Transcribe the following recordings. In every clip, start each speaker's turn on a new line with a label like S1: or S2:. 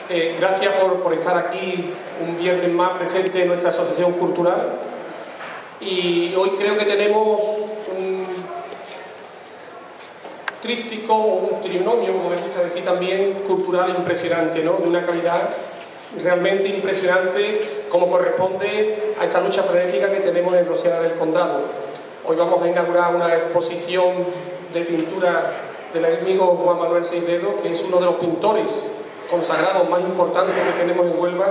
S1: Gracias por estar aquí un viernes más presente en nuestra asociación cultural. Y hoy creo que tenemos un tríptico o un trinomio, como me gusta decir también, cultural impresionante, ¿no? De una calidad realmente impresionante, como corresponde a esta lucha frenética que tenemos en Rosiana del Condado. Hoy vamos a inaugurar una exposición de pintura del amigo Juan Manuel Seidedo, que es uno de los pintores consagrados más importantes que tenemos en Huelva,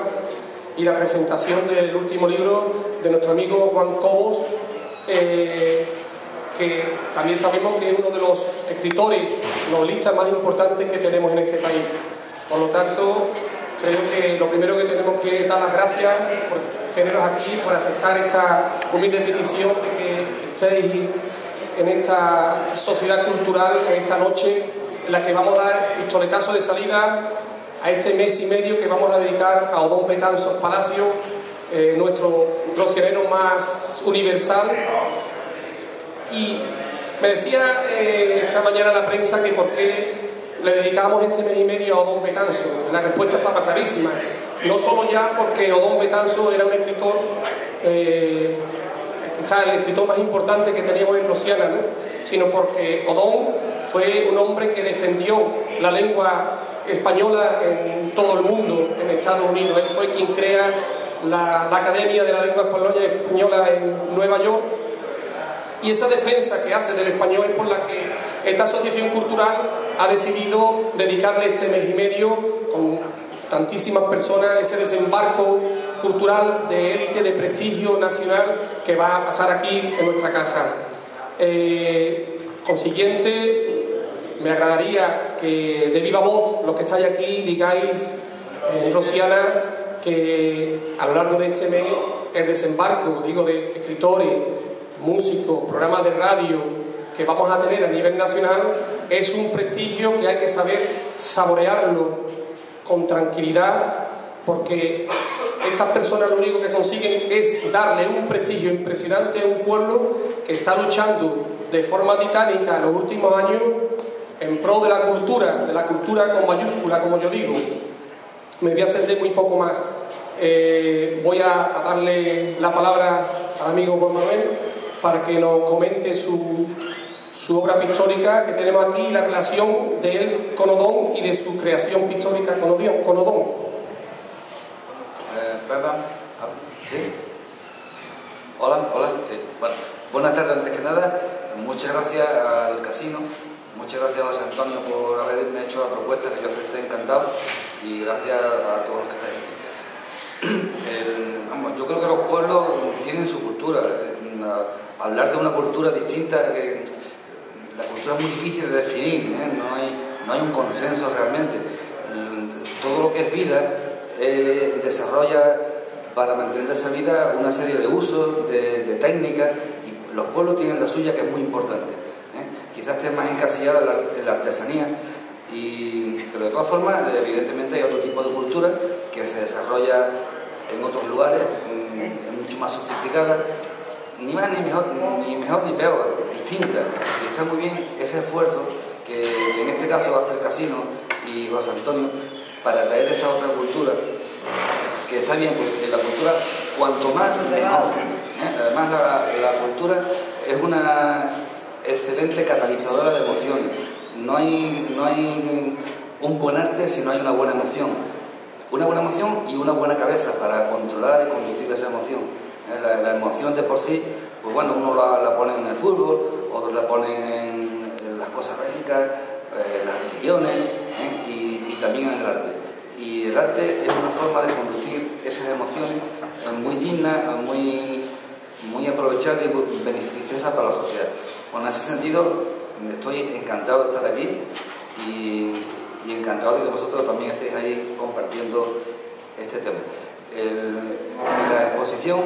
S1: y la presentación del último libro de nuestro amigo Juan Cobos, que también sabemos que es uno de los escritores novelistas más importantes que tenemos en este país. Por lo tanto, creo que lo primero que tenemos que dar las gracias por teneros aquí, por aceptar esta humilde petición de que estéis en esta sociedad cultural, en esta noche en la que vamos a dar pistoletazo de salida a este mes y medio que vamos a dedicar a Odón Betanzos Palacio, nuestro rocianero más universal. Y me decía esta mañana la prensa que por qué le dedicamos este mes y medio a Odón Betanzos. La respuesta estaba clarísima. No solo ya porque Odón Betanzos era un escritor, quizás el escritor más importante que teníamos en Rosiana, ¿no? Sino porque Odón fue un hombre que defendió la lengua española en todo el mundo, en Estados Unidos. Él fue quien crea la Academia de la Lengua Española en Nueva York, y esa defensa que hace del español es por la que esta asociación cultural ha decidido dedicarle este mes y medio con tantísimas personas, ese desembarco cultural de élite, de prestigio nacional que va a pasar aquí en nuestra casa. Consiguiente, me agradaría que de viva voz, los que estáis aquí, digáis en Rosiana que a lo largo de este mes el desembarco, digo, de escritores, músicos, programas de radio que vamos a tener a nivel nacional es un prestigio que hay que saber saborearlo con tranquilidad, porque estas personas lo único que consiguen es darle un prestigio impresionante a un pueblo que está luchando de forma titánica en los últimos años en pro de la cultura con mayúscula, como yo digo. Me voy a extender muy poco más. Voy a darle la palabra al amigo Juan Manuel para que nos comente su obra pictórica que tenemos aquí, la relación de él con Odón y de su creación pictórica con Odón.
S2: ¿Sí? Hola, sí. Bueno, buenas tardes antes que nada. Muchas gracias al casino. Muchas gracias a José Antonio por haberme hecho la propuesta, que yo estoy encantado, y gracias a todos los que estáis aquí. Yo creo que los pueblos tienen su cultura. Hablar de una cultura distinta, la cultura es muy difícil de definir, no hay un consenso realmente. Todo lo que es vida desarrolla para mantener esa vida una serie de usos, de técnicas, y los pueblos tienen la suya, que es muy importante. Quizás esté más encasillada en la artesanía, pero de todas formas, evidentemente hay otro tipo de cultura que se desarrolla en otros lugares, es mucho más sofisticada, ni más ni mejor ni peor, distinta. Y está muy bien ese esfuerzo que en este caso hace el casino y José Antonio para traer esa otra cultura, que está bien, porque la cultura cuanto más mejor. Además la cultura es una excelente catalizadora de emociones. No hay un buen arte si no hay una buena emoción. Una buena emoción y una buena cabeza para controlar y conducir esa emoción. La emoción de por sí, pues bueno, uno la pone en el fútbol, otros la ponen en las cosas bélicas, las religiones, y también en el arte. Y el arte es una forma de conducir esas emociones muy digna, muy aprovechable y beneficiosa para la sociedad. Bueno, en ese sentido, estoy encantado de estar aquí y encantado de que vosotros también estéis ahí compartiendo este tema. La exposición,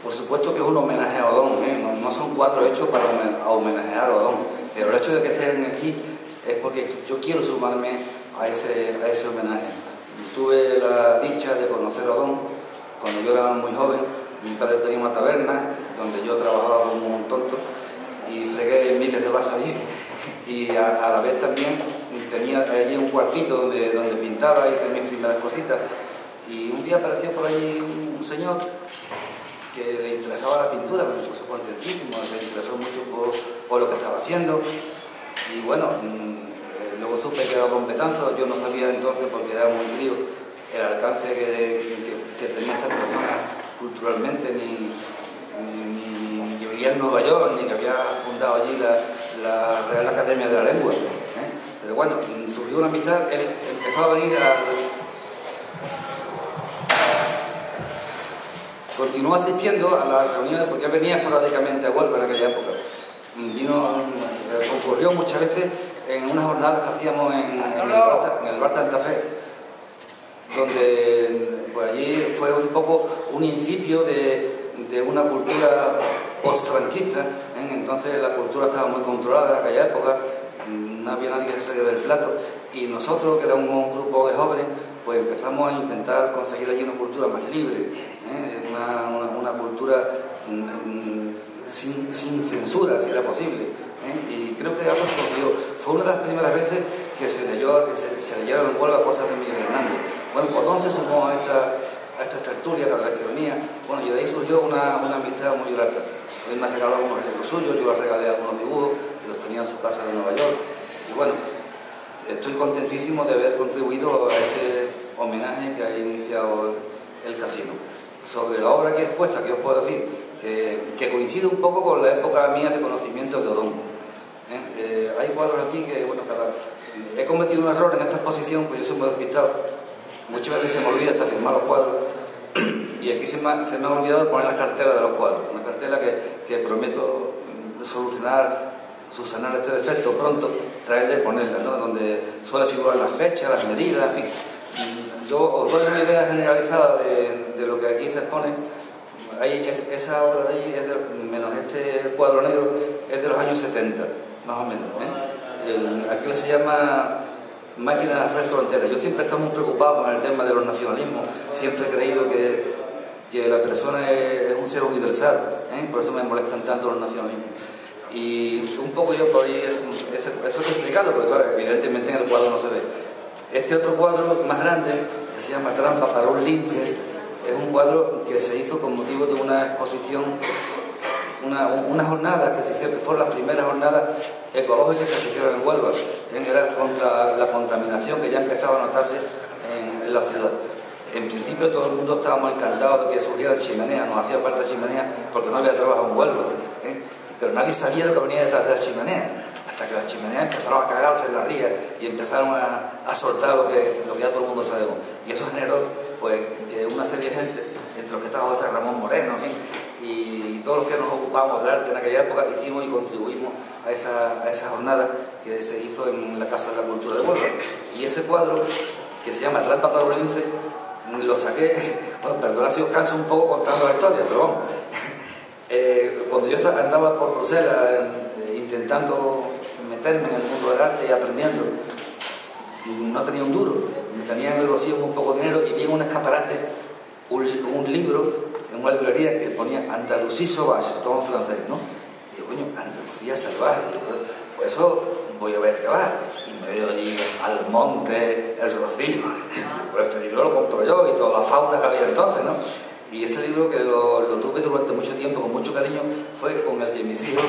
S2: por supuesto que es un homenaje a Odón, no son cuadros hechos para homenajear a Odón, pero el hecho de que estén aquí es porque yo quiero sumarme a ese homenaje. Tuve la dicha de conocer a Odón cuando yo era muy joven. Mi padre tenía una taberna donde yo trabajaba como un tonto y fregué miles de vasos allí, y a la vez también tenía allí un cuartito donde pintaba y hice mis primeras cositas. Y un día apareció por allí un señor que le interesaba la pintura, me puso contentísimo, le interesó mucho por lo que estaba haciendo. Y bueno, luego supe que era Don Betanzo. Yo no sabía entonces, porque era muy crío, el alcance que tenía esta persona culturalmente, ni que vivía en Nueva York, ni que había fundado allí la Real Academia de la Lengua. Pero bueno, surgió una amistad. Él empezó a venir continuó asistiendo a las reuniones, porque él venía esporádicamente a Huelva en aquella época. Concurrió muchas veces en unas jornadas que hacíamos en el Bar Santa Fe, donde pues allí fue un poco un incipio de una cultura post-franquista. Entonces la cultura estaba muy controlada en aquella época, no había nadie que se saliera del plato, y nosotros, que éramos un grupo de jóvenes, pues empezamos a intentar conseguir allí una cultura más libre, una cultura sin censura, si era posible. Y creo que algo se consiguió. Fue una de las primeras veces que se leyeron en Huelva cosas de Miguel Hernández. Bueno, Potón se sumó a esta tertulia cada vez que venía. Bueno, y de ahí surgió una amistad muy grata. Él me regaló algunos libros suyos, yo le regalé algunos dibujos que los tenía en su casa de Nueva York. Y bueno, estoy contentísimo de haber contribuido a este homenaje que ha iniciado el casino. Sobre la obra que he expuesta, ¿qué os puedo decir? Que coincide un poco con la época mía de conocimiento de Odón. Hay cuadros aquí que, bueno, he cometido un error en esta exposición, pues yo soy muy despistado. Muchas veces se me olvida hasta firmar los cuadros, y aquí se me ha olvidado poner las cartelas de los cuadros. Una cartela que prometo subsanar este defecto pronto, traerla y ponerla, ¿no? Donde suele figurar las fechas, las medidas, en fin. Yo os doy una idea generalizada de lo que aquí se expone. Esa obra de ahí, menos este cuadro negro, es de los años 70, más o menos. Aquí se llama Máquina de hacer fronteras. Yo siempre he estado muy preocupado con el tema de los nacionalismos. Siempre he creído que la persona es un ser universal, por eso me molestan tanto los nacionalismos. Y un poco yo por ahí, eso hay que explicarlo, porque claro, evidentemente en el cuadro no se ve. Este otro cuadro más grande, que se llama Trampa para un lince, es un cuadro que se hizo con motivo de una exposición, una jornada que se hicieron, que fueron las primeras jornadas ecológicas que se hicieron en Huelva. Era contra la contaminación que ya empezaba a notarse en la ciudad. En principio todo el mundo estábamos encantados de que surgiera chimenea, nos hacía falta chimenea porque no había trabajo en Huelva, pero nadie sabía lo que venía detrás de las chimeneas, hasta que las chimeneas empezaron a cagarse en la ría y empezaron a soltar lo que ya todo el mundo sabemos. Y eso generó pues que una serie de gente, entre los que estaba José Ramón Moreno, en fin, y todos los que nos ocupamos del arte en aquella época, hicimos y contribuimos a esa jornada que se hizo en la Casa de la Cultura de Huelva. Y ese cuadro, que se llama Trampa para un lince, lo saqué, bueno, perdona si os canso un poco contando la historia, pero vamos. Cuando yo andaba por Bruselas intentando meterme en el mundo del arte y aprendiendo, no tenía un duro, tenía en el bolsillo un poco de dinero, y vi en un escaparate un libro en una librería que ponía Andalusí Sauvage, todo en francés, ¿no? Y digo, coño, Andalucía salvaje. Y digo, pues eso voy a ver qué va. Y me veo allí Almonte, El Rocío. Pues este libro lo compro yo y toda la fauna que había entonces, ¿no? Y ese libro, que lo tuve durante mucho tiempo, con mucho cariño, fue con el que mis hijos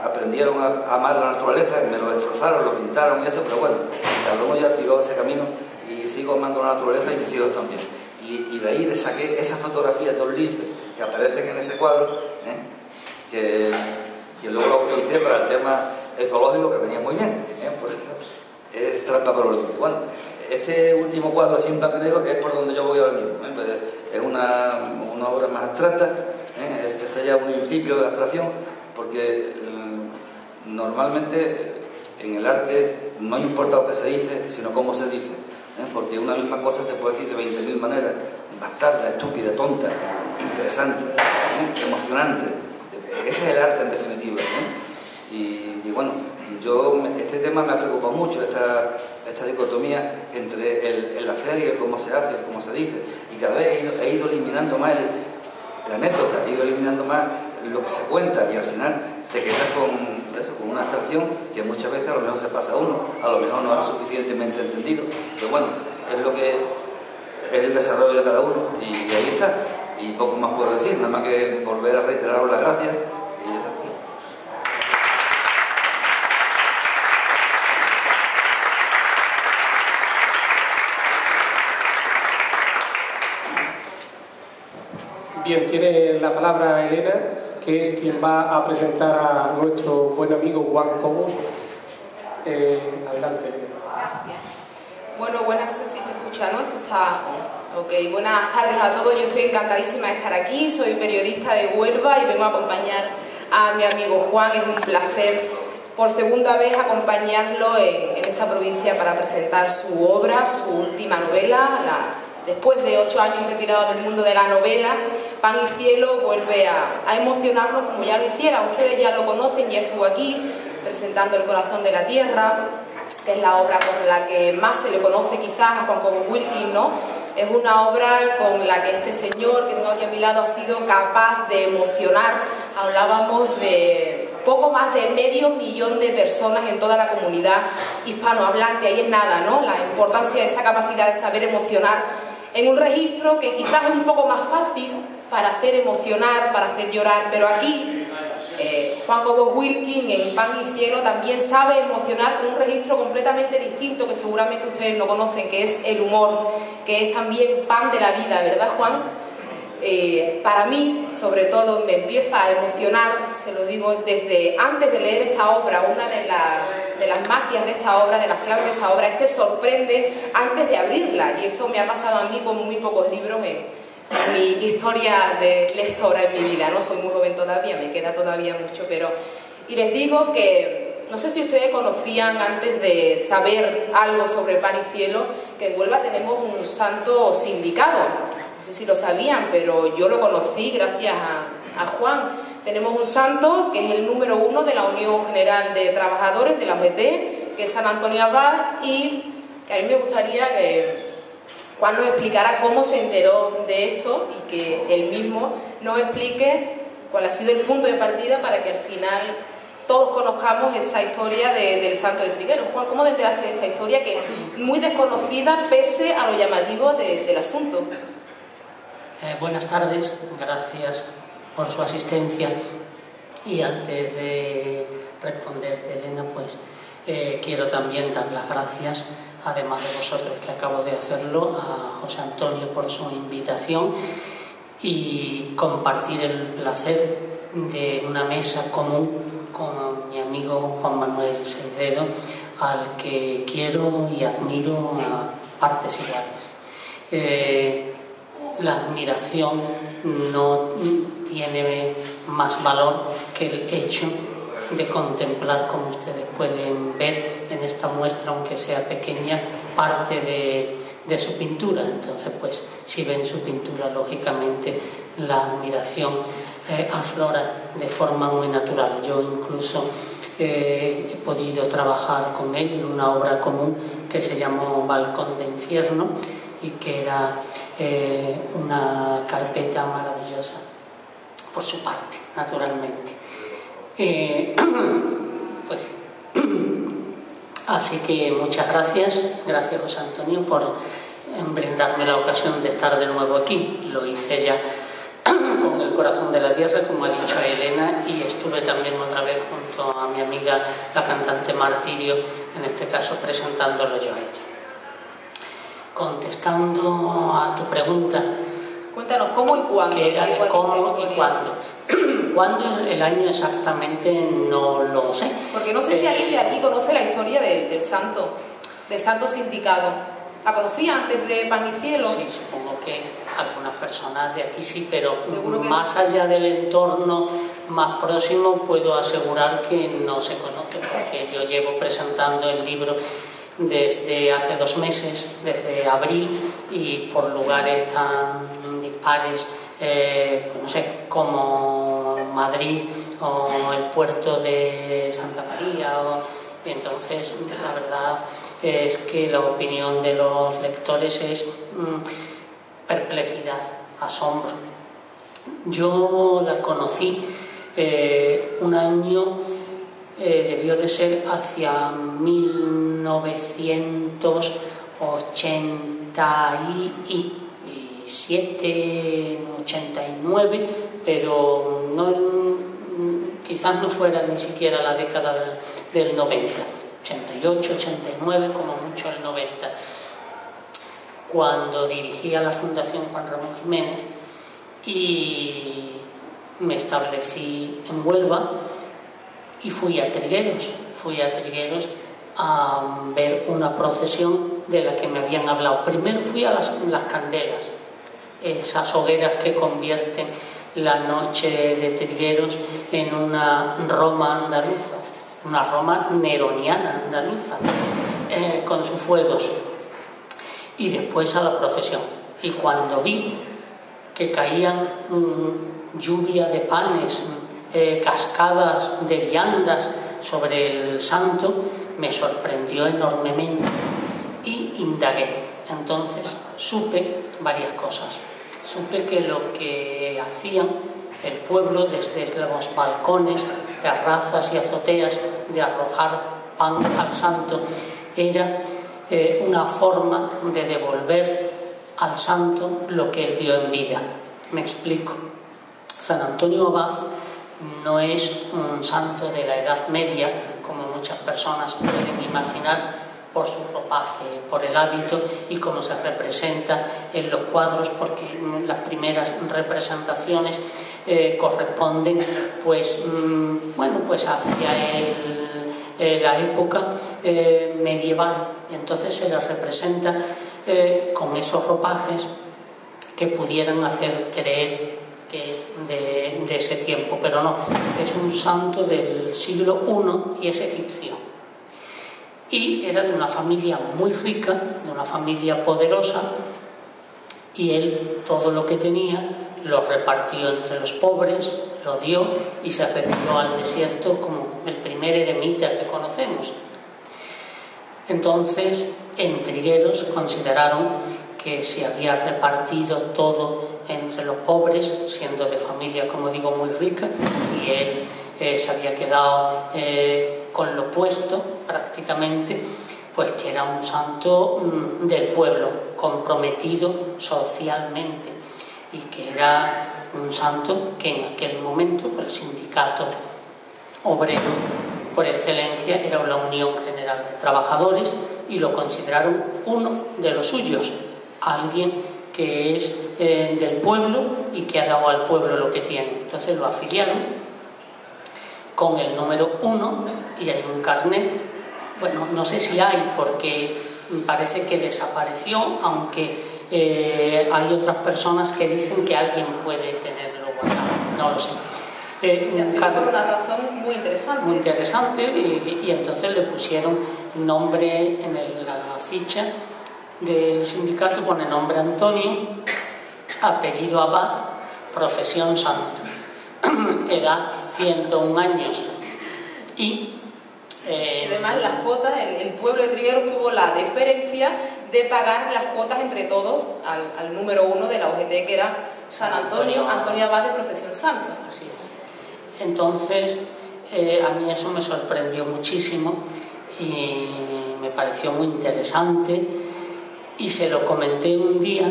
S2: aprendieron a amar la naturaleza. Me lo destrozaron, lo pintaron y eso, pero bueno, cada uno ya tiró ese camino y sigo amando la naturaleza, y mis hijos también. Y de ahí saqué esas fotografías de los linces que aparecen en ese cuadro, que luego lo utilicé para el tema ecológico, que venía muy bien, pues es Trampa para los linces. Bueno, este último cuadro así en blanco y negro, que es por donde yo voy ahora mismo, es una obra más abstracta, es ya un principio de abstracción, porque normalmente en el arte no importa lo que se dice, sino cómo se dice, porque una misma cosa se puede decir de 20.000 maneras: bastarda, estúpida, tonta, interesante, emocionante. Ese es el arte en definitiva, y bueno, este tema me ha preocupado mucho, esta dicotomía entre el hacer y el cómo se hace, el cómo se dice, y cada vez he ido eliminando más la anécdota, he ido eliminando más lo que se cuenta, y al final te quedas con una abstracción que muchas veces a lo mejor se pasa a uno, a lo mejor no ha suficientemente entendido, pero bueno, es lo que es el desarrollo de cada uno, y ahí está, y poco más puedo decir, nada más que volver a reiteraros las gracias.
S1: Bien, tiene la palabra Elena, que es quien va a presentar a nuestro buen amigo Juan Cobos. Adelante, Elena.
S3: Gracias. Bueno, buenas, no sé si se escucha, ¿no? Esto está... Ok, buenas tardes a todos, yo estoy encantadísima de estar aquí, soy periodista de Huelva y vengo a acompañar a mi amigo Juan. Es un placer por segunda vez acompañarlo en esta provincia para presentar su obra, su última novela. Después de 8 años retirado del mundo de la novela, Pan y Cielo vuelve a emocionarnos como ya lo hiciera. Ustedes ya lo conocen, ya estuvo aquí presentando El corazón de la tierra, que es la obra por la que más se le conoce quizás a Juan Cobos Wilkins, ¿no? Es una obra con la que este señor que tengo aquí a mi lado ha sido capaz de emocionar. Hablábamos de poco más de 500.000 de personas en toda la comunidad hispanohablante. Ahí es nada, ¿no? La importancia de esa capacidad de saber emocionar en un registro que quizás es un poco más fácil para hacer emocionar, para hacer llorar, pero aquí Juan Cobos Wilkins en Pan y Cielo también sabe emocionar con un registro completamente distinto que seguramente ustedes lo conocen, que es el humor, que es también pan de la vida, ¿verdad, Juan? Para mí, sobre todo, me empieza a emocionar, se lo digo desde antes de leer esta obra. Una de las magias de esta obra, de las claves de esta obra, es que sorprende antes de abrirla, y esto me ha pasado a mí con muy pocos libros en mi historia de lectora en mi vida, ¿no? Soy muy joven todavía, me queda todavía mucho, pero... Y les digo que, no sé si ustedes conocían antes de saber algo sobre Pan y Cielo, que en Huelva tenemos un santo sindicado. No sé si lo sabían, pero yo lo conocí gracias a Juan. Tenemos un santo que es el número 1 de la Unión General de Trabajadores de la UGT, que es San Antonio Abad, y que a mí me gustaría que Juan nos explicara cómo se enteró de esto y que él mismo nos explique cuál ha sido el punto de partida para que al final todos conozcamos esa historia del santo de Trigueros. Juan, ¿cómo te enteraste de esta historia que es muy desconocida pese a lo llamativo del asunto?
S4: Buenas tardes, gracias por su asistencia. Y antes de responderte, Elena, pues quiero también dar las gracias, además de vosotros que acabo de hacerlo, a José Antonio por su invitación y compartir el placer de una mesa común con mi amigo Juan Manuel Seidedo, al que quiero y admiro a partes iguales. La admiración no tiene más valor que el hecho de contemplar, como ustedes pueden ver en esta muestra, aunque sea pequeña, parte de su pintura. Entonces, pues, si ven su pintura, lógicamente la admiración aflora de forma muy natural. Yo incluso he podido trabajar con él en una obra común que se llamó Balcón de Infierno, y que era una carpeta maravillosa por su parte, naturalmente. Pues así que muchas gracias José Antonio por brindarme la ocasión de estar de nuevo aquí. Lo hice ya con El corazón de la tierra, como ha dicho Elena, y estuve también otra vez junto a mi amiga la cantante Martirio, en este caso presentándolo yo a ella. Contestando a tu pregunta,
S3: cuéntanos cómo y cuándo.
S4: Que era cómo y cuándo. Cuándo, el año exactamente no lo sé.
S3: Porque no sé si alguien de aquí conoce la historia del santo sindicado. ¿La conocía antes de Pan y Cielo?
S4: Sí, supongo que algunas personas de aquí sí, pero
S3: que
S4: más allá del entorno más próximo puedo asegurar que no se conoce, porque yo llevo presentando el libro desde hace 2 meses, desde abril, y por lugares tan dispares, pues no sé, como Madrid o el puerto de Santa María, y entonces la verdad es que la opinión de los lectores es perplejidad, asombro. Yo la conocí un año debió de ser hacia 1987, 89, pero no, quizás no fuera ni siquiera la década del 90, 88, 89, como mucho el 90, cuando dirigía la Fundación Juan Ramón Jiménez y me establecí en Huelva y fui a Trigueros a ver una procesión de la que me habían hablado. Primero fui a las candelas, esas hogueras que convierten la noche de Trigueros en una Roma andaluza, una Roma neroniana andaluza, con sus fuegos, y después a la procesión. Y cuando vi que caían lluvia de panes, cascadas de viandas sobre el santo, me sorprendió enormemente y indagué. Entonces supe varias cosas. Supe que lo que hacían el pueblo desde los balcones, terrazas y azoteas de arrojar pan al santo era una forma de devolver al santo lo que él dio en vida. Me explico. San Antonio Abad no es un santo de la Edad Media, como muchas personas pueden imaginar, por su ropaje, por el hábito y cómo se representa en los cuadros, porque las primeras representaciones corresponden pues hacia la época medieval. Entonces se les representa con esos ropajes que pudieran hacer creer que es de ese tiempo, pero no, es un santo del siglo I y es egipcio. Y era de una familia muy rica, de una familia poderosa, y él todo lo que tenía lo repartió entre los pobres, lo dio y se retiró al desierto como el primer eremita que conocemos. Entonces, en Trigueros consideraron que se había repartido todo entre los pobres, siendo de familia, como digo, muy rica, y él se había quedado con lo puesto prácticamente, pues que era un santo del pueblo, comprometido socialmente, y que era un santo que en aquel momento el sindicato obrero por excelencia era la Unión General de Trabajadores, y lo consideraron uno de los suyos, alguien que es del pueblo y que ha dado al pueblo lo que tiene. Entonces lo afiliaron con el número 1 y hay un carnet. Bueno, no sé si hay, porque parece que desapareció, aunque hay otras personas que dicen que alguien puede tenerlo guardado, no lo sé.
S3: Se afilió por una razón muy interesante.
S4: Muy interesante, y entonces le pusieron nombre en la ficha del sindicato, pone nombre Antonio, apellido Abad, profesión santo, edad 101 años y
S3: además las cuotas, el pueblo de Trigueros tuvo la deferencia de pagar las cuotas entre todos al número 1 de la UGT, que era San Antonio Abad de profesión santa.
S4: Así es. Entonces a mí eso me sorprendió muchísimo y me pareció muy interesante, y se lo comenté un día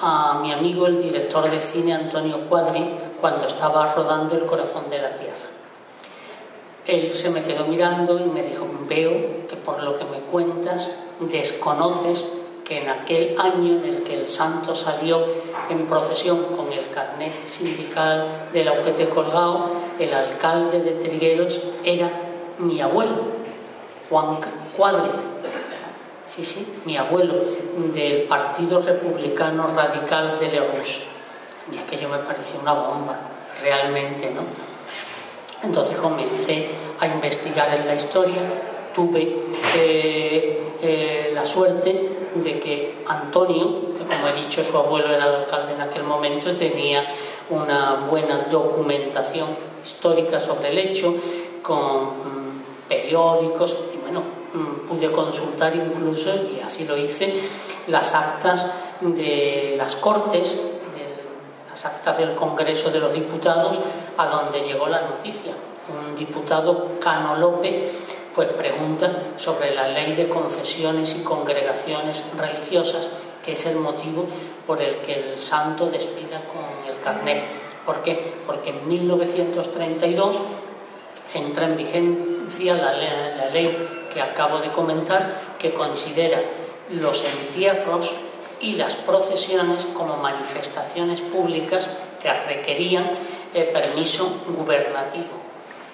S4: a mi amigo el director de cine Antonio Cuadri cuando estaba rodando El corazón de la tierra. Él se me quedó mirando y me dijo: veo que por lo que me cuentas desconoces que en aquel año en el que el santo salió en procesión con el carnet sindical de la UGT colgado, el alcalde de Trigueros era mi abuelo, Juan Cuadri. Sí, mi abuelo, del Partido Republicano Radical de Lerroux. Y aquello me pareció una bomba, realmente, ¿no? Entonces comencé a investigar en la historia. Tuve la suerte de que Antonio, que como he dicho su abuelo era el alcalde en aquel momento, tenía una buena documentación histórica sobre el hecho, con periódicos, y bueno, pude consultar incluso, y así lo hice, las actas de las Cortes, las actas del Congreso de los Diputados, a donde llegó la noticia. un diputado, Cano López, pues pregunta sobre la ley de confesiones y congregaciones religiosas, que es el motivo por el que el santo desfila con el carnet. ¿Por qué? Porque en 1932 entra en vigencia la ley que acabo de comentar, que considera los entierros y las procesiones como manifestaciones públicas que requerían permiso gubernativo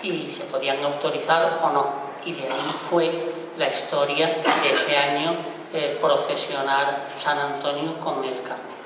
S4: y se podían autorizar o no. Y de ahí fue la historia de ese año procesionar San Antonio con el carnet.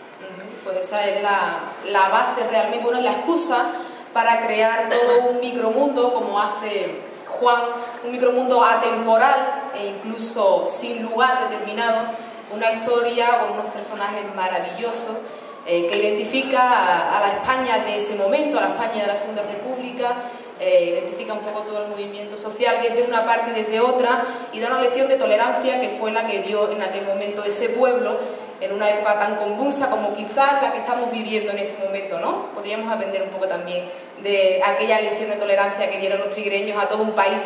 S3: Pues esa es la base realmente, bueno, es la excusa para crear todo un micromundo, como hace Juan, un micromundo atemporal e incluso sin lugar determinado, una historia con unos personajes maravillosos que identifica a la España de ese momento, a la España de la Segunda República, identifica un poco todo el movimiento social desde una parte y desde otra, y da una lección de tolerancia que fue la que dio en aquel momento ese pueblo, en una época tan convulsa como quizás la que estamos viviendo en este momento, ¿no? Podríamos aprender un poco también de aquella lección de tolerancia que dieron los tigreños a todo un país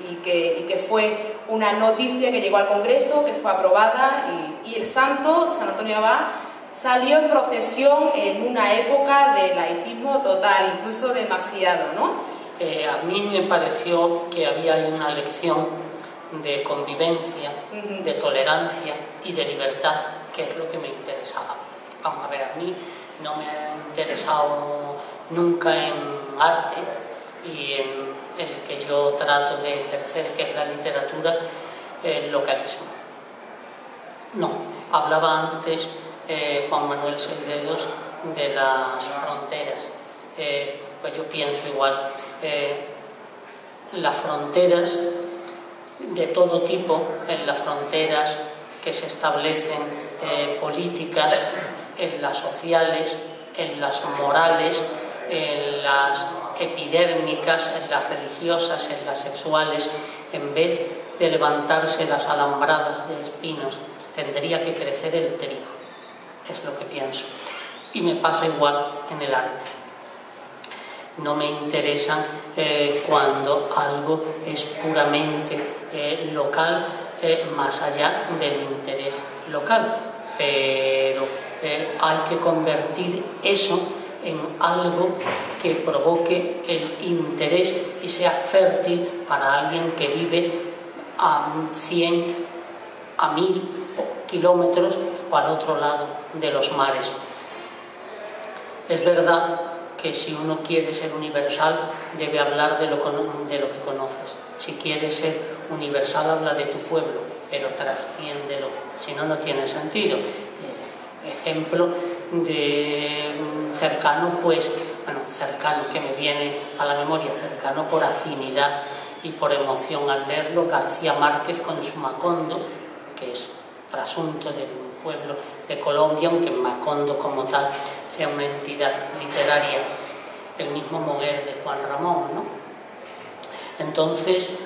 S3: y que fue una noticia que llegó al Congreso, que fue aprobada, y el santo, San Antonio Abad, salió en procesión en una época de laicismo total, incluso demasiado, ¿no?
S4: A mí me pareció que había una lección de convivencia, de tolerancia y de libertad, que es lo que me interesaba. Vamos a ver, a mí no me ha interesado nunca en arte y en el que yo trato de ejercer, que es la literatura, el localismo. No, hablaba antes Juan Manuel Seidedos de las fronteras. Pues yo pienso igual. Las fronteras de todo tipo, en las fronteras que se establecen políticas, en las sociales, en las morales, en las epidérmicas, en las religiosas, en las sexuales, en vez de levantarse las alambradas de espinos, tendría que crecer el trigo. Es lo que pienso. Y me pasa igual en el arte. No me interesa cuando algo es puramente local, más allá del interés local, pero hay que convertir eso en algo que provoque el interés y sea fértil para alguien que vive a 100, a 1000 kilómetros o al otro lado de los mares. Es verdad que si uno quiere ser universal debe hablar de lo que conoces. Si quieres ser universal habla de tu pueblo, pero trasciéndelo, si no, no tiene sentido. Ejemplo de cercano, pues, bueno, cercano que me viene a la memoria, cercano por afinidad y por emoción al leerlo, García Márquez con su Macondo, que es trasunto de un pueblo de Colombia, aunque Macondo como tal sea una entidad literaria, el mismo Moguer de Juan Ramón, ¿no? Entonces,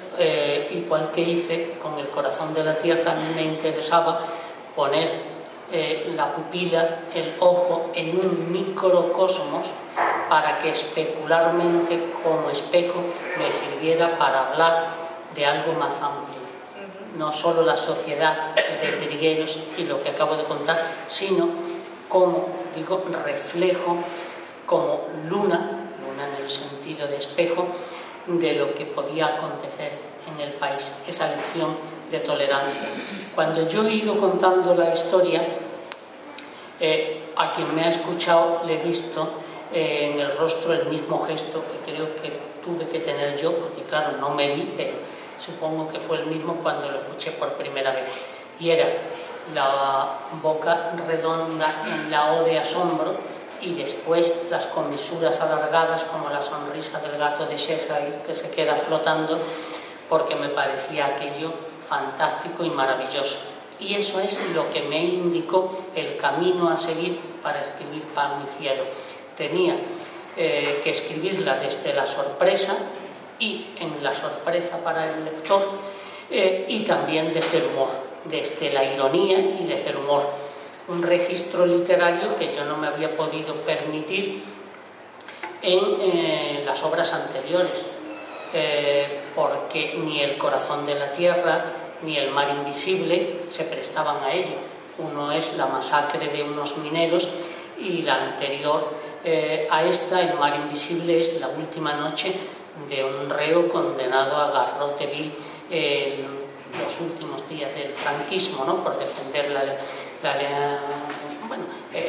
S4: igual que hice con El corazón de la tierra, a mí me interesaba poner la pupila, el ojo, en un microcosmos para que especularmente como espejo me sirviera para hablar de algo más amplio. No solo la sociedad de trigueros y lo que acabo de contar, sino como, digo, reflejo, como luna en el sentido de espejo, de lo que podía acontecer en el país, esa lección de tolerancia. Cuando yo he ido contando la historia, a quien me ha escuchado le he visto en el rostro el mismo gesto que creo que tuve que tener yo, porque claro, no me vi, pero supongo que fue el mismo cuando lo escuché por primera vez, y era la boca redonda en la O de asombro y después las comisuras alargadas como la sonrisa del gato de Cheshire que se queda flotando, porque me parecía aquello fantástico y maravilloso. Y eso es lo que me indicó el camino a seguir para escribir Pan y Cielo. Tenía que escribirla desde la sorpresa y en la sorpresa para el lector, y también desde el humor, desde la ironía y desde el humor. Un registro literario que yo no me había podido permitir en las obras anteriores. porque ni el corazón de la tierra ni el mar invisible se prestaban a ello. Uno es la masacre de unos mineros y la anterior a esta, el mar invisible, es la última noche de un reo condenado a garrote vil en los últimos días del franquismo, ¿no? Por defender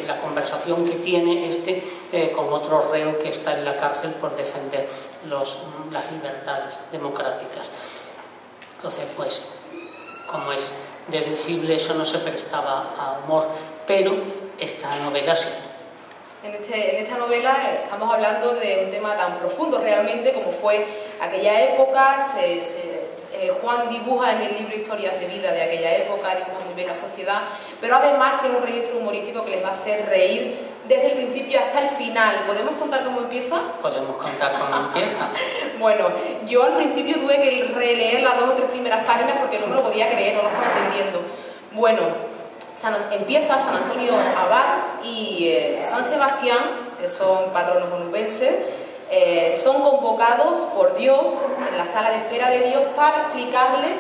S4: la conversación que tiene con otro reo que está en la cárcel por defender las libertades democráticas. Entonces, pues, como es deducible, eso no se prestaba a humor, pero esta novela sí.
S3: En esta novela estamos hablando de un tema tan profundo realmente como fue aquella época. Juan dibuja en el libro Historias de vida de aquella época, dibuja muy bien la sociedad, pero además tiene un registro humorístico que les va a hacer reír desde el principio hasta el final. ¿Podemos contar cómo empieza?
S4: Podemos contar cómo empieza.
S3: Bueno, yo al principio tuve que releer las 2 o 3 primeras páginas porque no me lo podía creer, no lo estaba entendiendo. Bueno, empieza San Antonio Abad y San Sebastián, que son patronos onubenses, son convocados por Dios en la sala de espera de Dios para explicarles,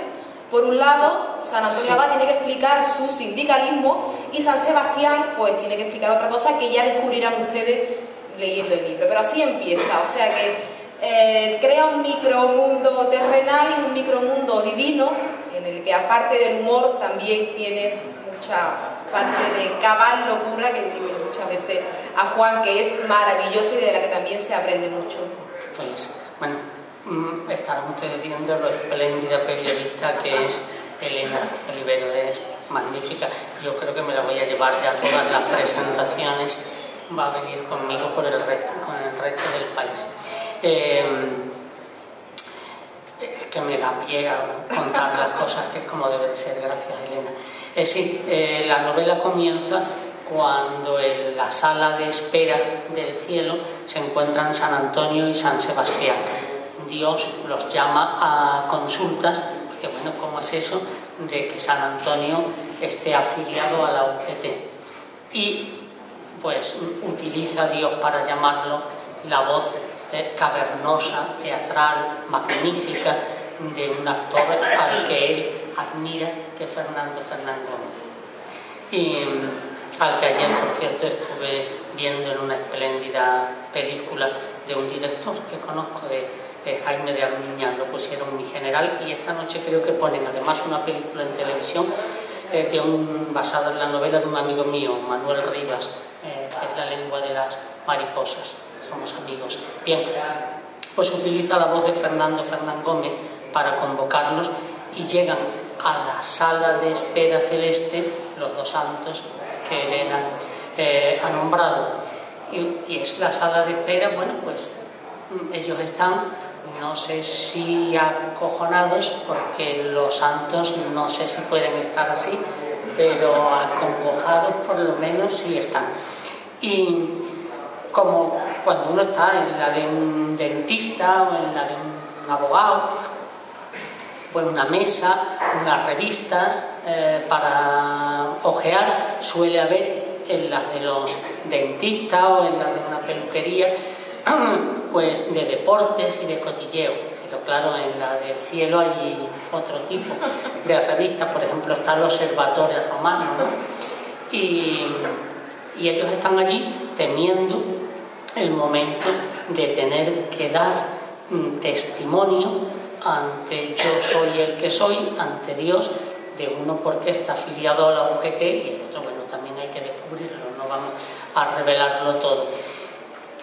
S3: por un lado, San Antonio Abad tiene que explicar su sindicalismo y San Sebastián pues tiene que explicar otra cosa que ya descubrirán ustedes leyendo el libro. Pero así empieza, o sea que crea un micromundo terrenal y un micromundo divino en el que aparte del humor también tiene mucha parte de cabal locura, que digo yo muchas veces a Juan, que es maravillosa y de la que también se aprende mucho.
S4: Pues, bueno, estarán ustedes viendo lo espléndida periodista que es Elena Olivero, es magnífica. Yo creo que me la voy a llevar ya a todas las presentaciones, va a venir conmigo con el resto del país. Es que me da pie a contar las cosas, que es como debe de ser. Gracias, Elena. La novela comienza cuando en la sala de espera del cielo se encuentran San Antonio y San Sebastián. Dios los llama a consultas, porque bueno, ¿cómo es eso de que San Antonio esté afiliado a la UGT? Y pues utiliza Dios para llamarlo la voz cavernosa, teatral, magnífica de un actor al que él admira, que es Fernando Gómez. Y al que ayer, por cierto, estuve viendo en una espléndida película de un director que conozco, de Jaime de Armiñán, lo pusieron Mi General, y esta noche creo que ponen además una película en televisión basada en la novela de un amigo mío, Manuel Rivas, que es La lengua de las mariposas. Somos amigos. Bien, pues utiliza la voz de Fernando Gómez para convocarlos y llegan a la sala de espera celeste los 2 santos que Elena ha nombrado. Y es la sala de espera, bueno, pues ellos están, no sé si acojonados, porque los santos no sé si pueden estar así, pero acongojados por lo menos sí están. Y como cuando uno está en la de un dentista o en la de un abogado, pues una mesa, unas revistas para ojear suele haber en las de los dentistas o en las de una peluquería, pues de deportes y de cotilleo. Pero claro, en la del cielo hay otro tipo de revistas, por ejemplo está el Observatorio Romano, ¿no? Y ellos están allí temiendo el momento de tener que dar testimonio ante yo soy el que soy, ante Dios, de uno porque está afiliado a la UGT y el otro, bueno, también hay que descubrirlo, no vamos a revelarlo todo.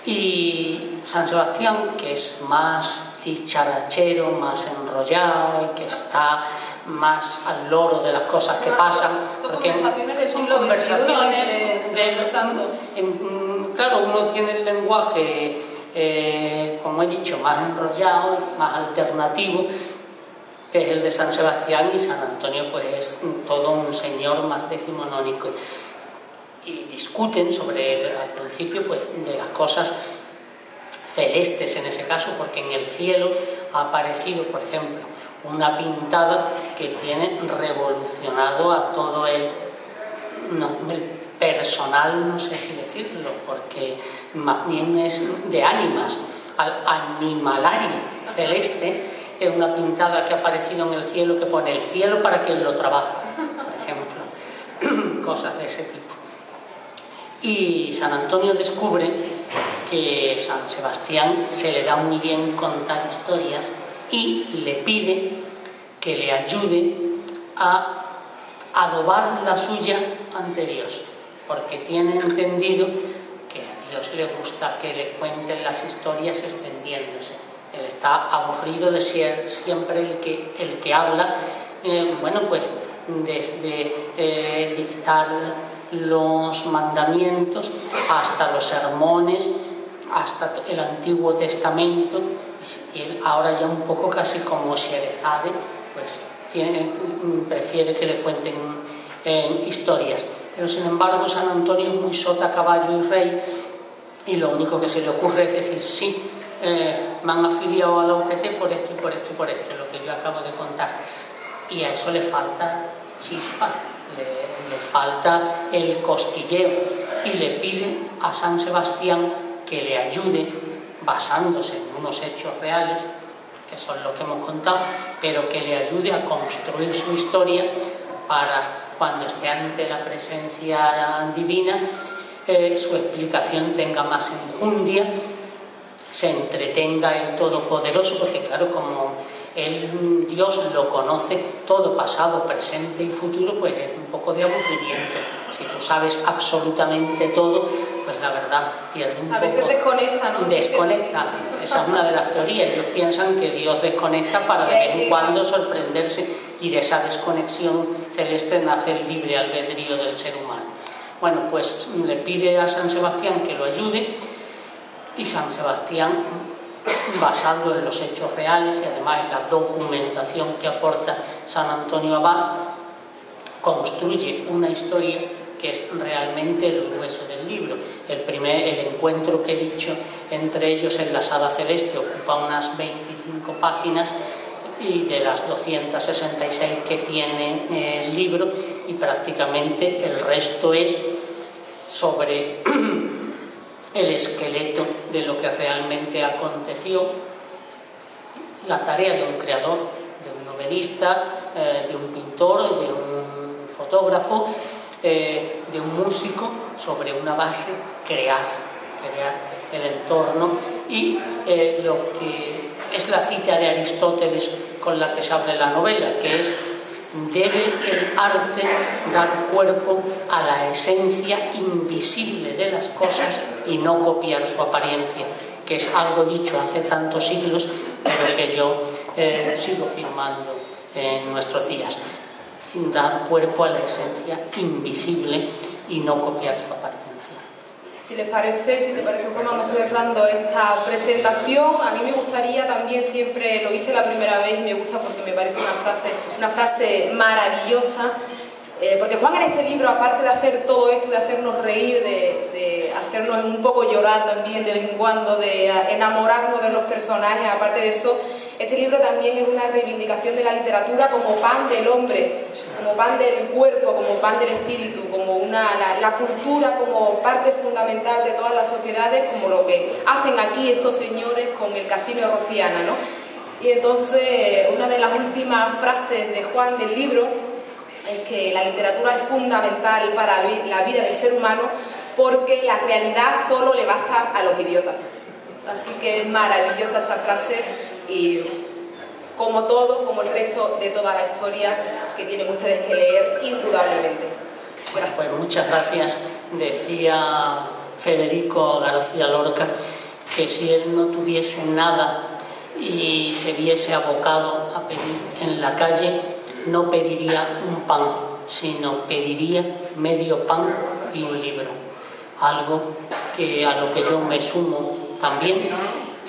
S4: Y San Sebastián, que es más dicharachero, más enrollado y que está más al loro de las cosas que pasan, porque son conversaciones claro, uno tiene el lenguaje como he dicho, más enrollado y más alternativo, que es el de San Sebastián, y San Antonio pues es todo un señor más decimonónico. Y discuten sobre, al principio, pues de las cosas celestes en ese caso, porque en el cielo ha aparecido, por ejemplo, una pintada que tiene revolucionado a todo el personal, no sé si decirlo, porque más bien es de ánimas, al animalario celeste, es una pintada que ha aparecido en el cielo que pone el cielo para quien lo trabaja, por ejemplo, cosas de ese tipo. Y San Antonio descubre que San Sebastián se le da muy bien contar historias y le pide que le ayude a adobar la suya ante Dios, porque tiene entendido que a Dios le gusta que le cuenten las historias extendiéndose. Él está aburrido de ser siempre el que habla, bueno, pues desde dictar los mandamientos hasta los sermones, hasta el Antiguo Testamento, y él ahora ya un poco casi como Sherezade, pues prefiere que le cuenten historias. Pero sin embargo San Antonio es muy sota, caballo y rey, y lo único que se le ocurre es decir, sí, me han afiliado a la UGT por esto y por esto y por esto, lo que yo acabo de contar. Y a eso le falta chispa, le falta el cosquilleo, y le pide a San Sebastián que le ayude basándose en unos hechos reales, que son los que hemos contado, pero que le ayude a construir su historia para cuando esté ante la presencia divina, su explicación tenga más enjundia, se entretenga el Todopoderoso, porque claro, como Dios lo conoce todo, pasado, presente y futuro, pues es un poco de aburrimiento. Si tú sabes absolutamente todo, pues la verdad pierde un poco.
S3: A veces desconecta, ¿no?
S4: Desconecta, esa es una de las teorías. Ellos piensan que Dios desconecta para de vez en cuando sorprenderse, y de esa desconexión celeste nace el libre albedrío del ser humano. Bueno, pues le pide a San Sebastián que lo ayude, y San Sebastián, basado en los hechos reales y además en la documentación que aporta San Antonio Abad, construye una historia que es realmente el grueso del libro. El encuentro que he dicho entre ellos en la sala celeste ocupa unas 25 páginas, y de las 266 que tiene el libro, y prácticamente el resto es sobre el esqueleto de lo que realmente aconteció, la tarea de un creador, de un novelista, de un pintor, de un fotógrafo, de un músico, sobre una base crear el entorno, y lo que es la cita de Aristóteles con la que se abre la novela, que es: debe el arte dar cuerpo a la esencia invisible de las cosas y no copiar su apariencia, que es algo dicho hace tantos siglos, pero que yo sigo firmando en nuestros días. Dar cuerpo a la esencia invisible y no copiar su apariencia.
S3: Si te parece, pues vamos cerrando esta presentación. A mí me gustaría también, siempre lo hice la primera vez y me gusta porque me parece una frase maravillosa, porque Juan en este libro, aparte de hacer todo esto, de hacernos reír, de hacernos un poco llorar también de vez en cuando, de enamorarnos de los personajes, aparte de eso, este libro también es una reivindicación de la literatura como pan del hombre, como pan del cuerpo, como pan del espíritu, como la cultura como parte fundamental de todas las sociedades, como lo que hacen aquí estos señores con el Casino de Rociana, ¿no? Y entonces, una de las últimas frases de Juan del libro es que la literatura es fundamental para la vida del ser humano, porque la realidad solo le basta a los idiotas. Así que es maravillosa esa frase, y como todo, como el resto de toda la historia que tienen ustedes que leer, indudablemente.
S4: Gracias. Pues muchas gracias. Decía Federico García Lorca que si él no tuviese nada y se viese abocado a pedir en la calle, no pediría un pan, sino pediría medio pan y un libro. Algo a lo que yo me sumo también.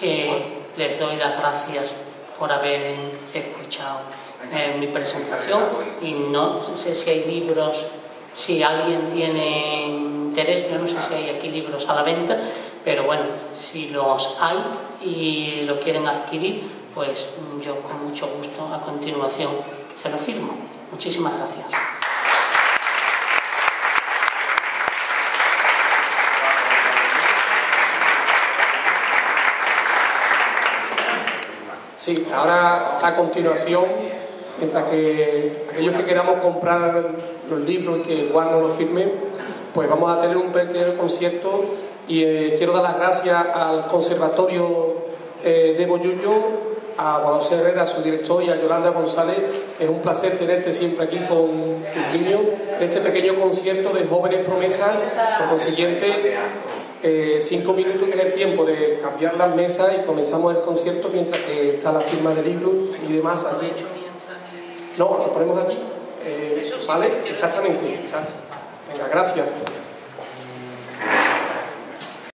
S4: Les doy las gracias por haber escuchado mi presentación, y no sé si hay libros, si alguien tiene interés, yo no sé si hay aquí libros a la venta, pero bueno, si los hay y lo quieren adquirir, pues yo con mucho gusto a continuación se lo firmo. Muchísimas gracias.
S1: Sí, ahora a continuación, mientras que aquellos que queramos comprar los libros y que Juan nos los firme, pues vamos a tener un pequeño concierto y quiero dar las gracias al Conservatorio de Bollullo, a Juan José Herrera, su director, y a Yolanda González, que es un placer tenerte siempre aquí con tus niños en este pequeño concierto de jóvenes promesas. Por consiguiente, 5 minutos que es el tiempo de cambiar las mesas y comenzamos el concierto mientras que está la firma de libros y demás allí. No, lo ponemos aquí. ¿Vale? Exactamente, exacto. Venga, gracias.